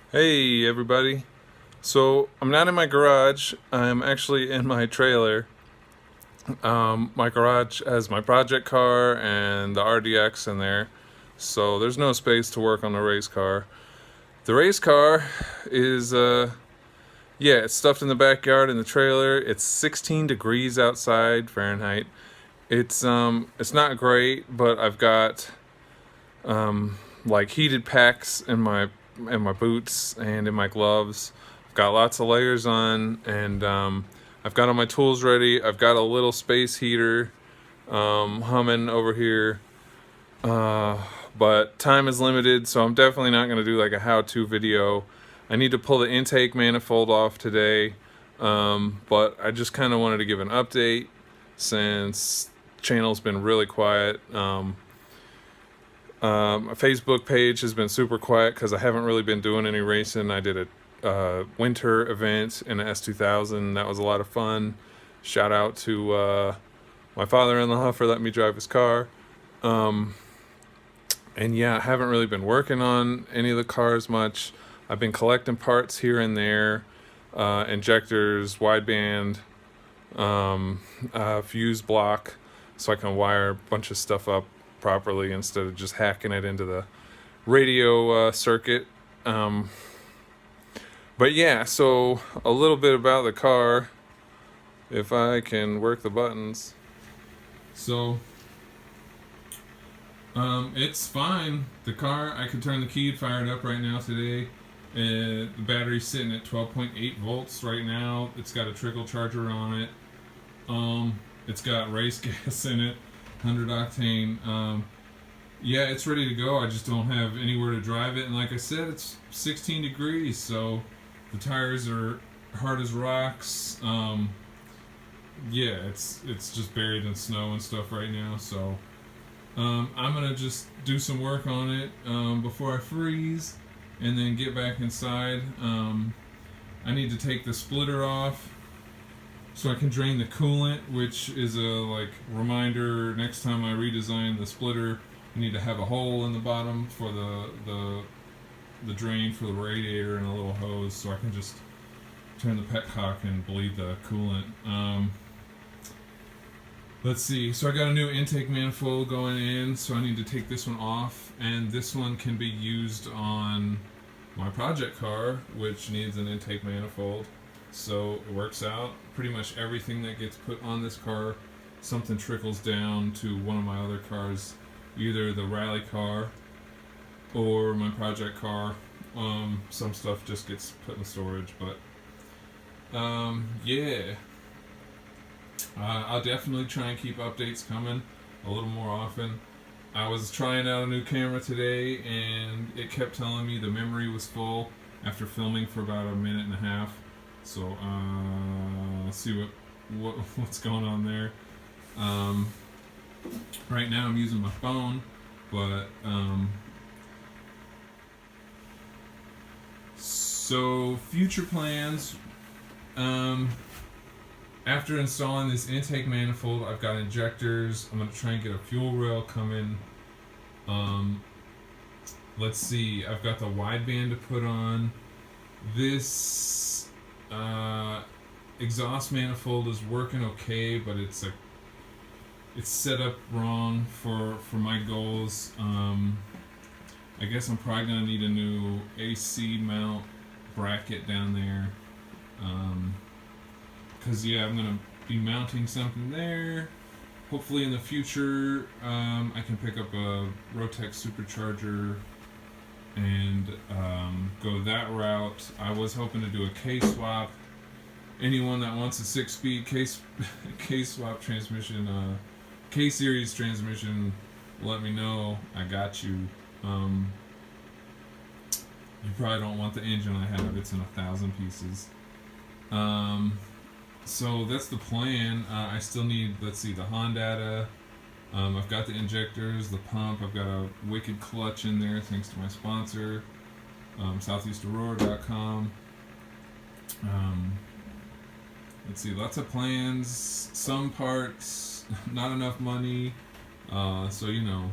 Hey everybody. So I'm not in my garage. I'm actually in my trailer. My garage has my project car and the RDX in there. So there's no space to work on the race car. The race car is yeah, it's stuffed in the backyard in the trailer. It's 16 degrees outside Fahrenheit. It's not great, but I've got like heated packs in my boots and in my gloves. I've got lots of layers on, and I've got all my tools ready. I've got a little space heater humming over here, but time is limited, so I'm definitely not going to do like a how-to video. I need to pull the intake manifold off today, but I just kind of wanted to give an update since channel's been really quiet. My Facebook page has been super quiet because I haven't really been doing any racing. I did a winter event in a S2000. That was a lot of fun. Shout out to my father-in-law for letting me drive his car. And yeah, I haven't really been working on any of the cars much. I've been collecting parts here and there, injectors, wideband, fuse block, so I can wire a bunch of stuff up properly instead of just hacking it into the radio circuit. Um, but yeah, so a little bit about the car, if I can work the buttons. So it's fine. The car, I can turn the key, fire it up right now today. The battery's sitting at 12.8 volts right now. It's got a trickle charger on it. It's got race gas in it, 100 octane. Yeah, it's ready to go. I just don't have anywhere to drive it. And like I said, it's 16 degrees, so the tires are hard as rocks. Yeah, it's just buried in snow and stuff right now. So I'm gonna just do some work on it before I freeze, and then get back inside. I need to take the splitter off so I can drain the coolant, which is a like reminder next time I redesign the splitter. I need to have a hole in the bottom for the drain for the radiator and a little hose, so I can just turn the petcock and bleed the coolant. Let's see. So I got a new intake manifold going in, so I need to take this one off, and this one can be used on my project car, which needs an intake manifold. So it works out. Pretty much everything that gets put on this car, something trickles down to one of my other cars, either the rally car or my project car. Some stuff just gets put in storage, but yeah. I'll definitely try and keep updates coming a little more often. I was trying out a new camera today, and it kept telling me the memory was full after filming for about a minute and a half. So let's see what's going on there. Right now I'm using my phone, but so future plans. After installing this intake manifold, I've got injectors. I'm gonna try and get a fuel rail coming. Let's see. I've got the wideband to put on. This exhaust manifold is working okay, but it's set up wrong for my goals. I guess I'm probably gonna need a new AC mount bracket down there. Because yeah, I'm gonna be mounting something there. Hopefully in the future, I can pick up a Rotex supercharger and go that route. I was hoping to do a K-swap. Anyone that wants a 6-speed K-swap transmission, K-series transmission, let me know. I got you. You probably don't want the engine I have. It's in 1,000 pieces. So that's the plan. I still need, let's see, the Honda. I've got the injectors, the pump. I've got a wicked clutch in there thanks to my sponsor, SoutheastAurora.com. Let's see, lots of plans, some parts, not enough money. So, you know,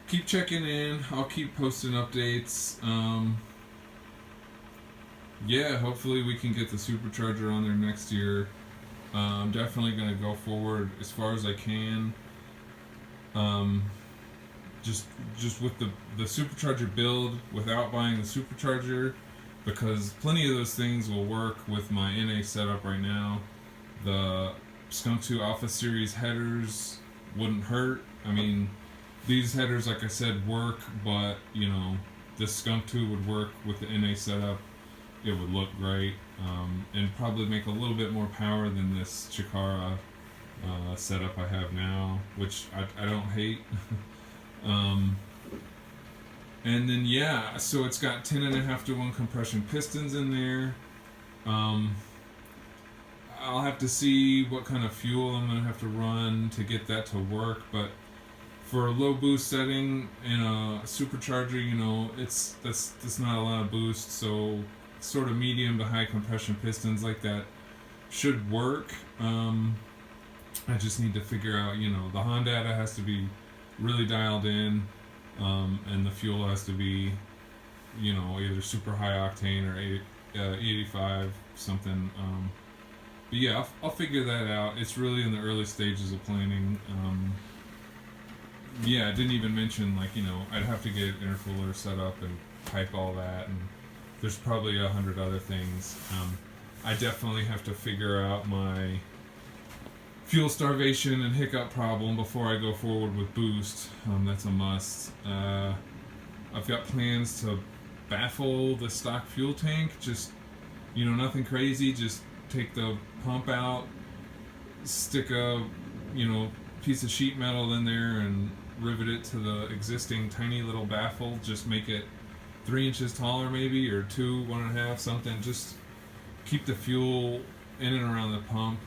keep checking in. I'll keep posting updates. yeah, hopefully we can get the supercharger on there next year. I'm definitely gonna go forward as far as I can. Um, just just with the supercharger build without buying the supercharger, because plenty of those things will work with my NA setup right now. The Skunk 2 Alpha Series headers wouldn't hurt. I mean, these headers, like I said, work, but you know, this Skunk 2 would work with the NA setup. It would look great, and probably make a little bit more power than this Chikara setup I have now, which I don't hate. um, and then yeah, so it's got 10.5-to-1 compression pistons in there. Um, I'll have to see what kind of fuel I'm gonna have to run to get that to work, but for a low boost setting in a supercharger, you know, that's not a lot of boost, so sort of medium to high compression pistons like that should work. I just need to figure out, you know, the Honda has to be really dialed in, and the fuel has to be, you know, either super high octane or 85 something. But yeah, I'll figure that out. It's really in the early stages of planning. Yeah, I didn't even mention, like, you know, I'd have to get intercooler set up and pipe all that, and there's probably 100 other things. I definitely have to figure out my fuel starvation and hiccup problem before I go forward with boost. That's a must. I've got plans to baffle the stock fuel tank. Just, you know, nothing crazy. Just take the pump out, stick a, you know, piece of sheet metal in there and rivet it to the existing tiny little baffle. Just make it 3 inches taller maybe, or 2, 1.5, something. Just keep the fuel in and around the pump.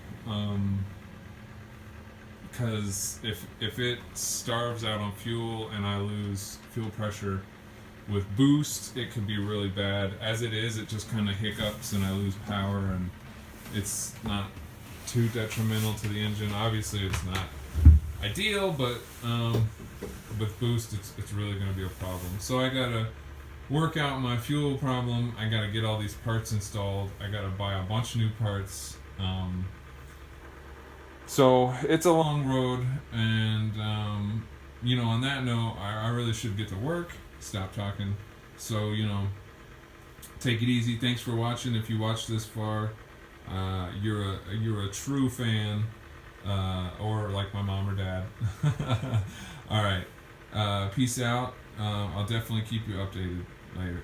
Because if it starves out on fuel and I lose fuel pressure with boost, it could be really bad. As it is, it just kind of hiccups and I lose power, and it's not too detrimental to the engine. Obviously, it's not ideal, but with boost, it's really going to be a problem. So I gotta work out my fuel problem. I gotta get all these parts installed. I gotta buy a bunch of new parts. So it's a long road, and you know, on that note, I really should get to work. Stop talking. So, you know, take it easy. Thanks for watching. If you watched this far, you're a true fan, or like my mom or dad. All right. Peace out. I'll definitely keep you updated later.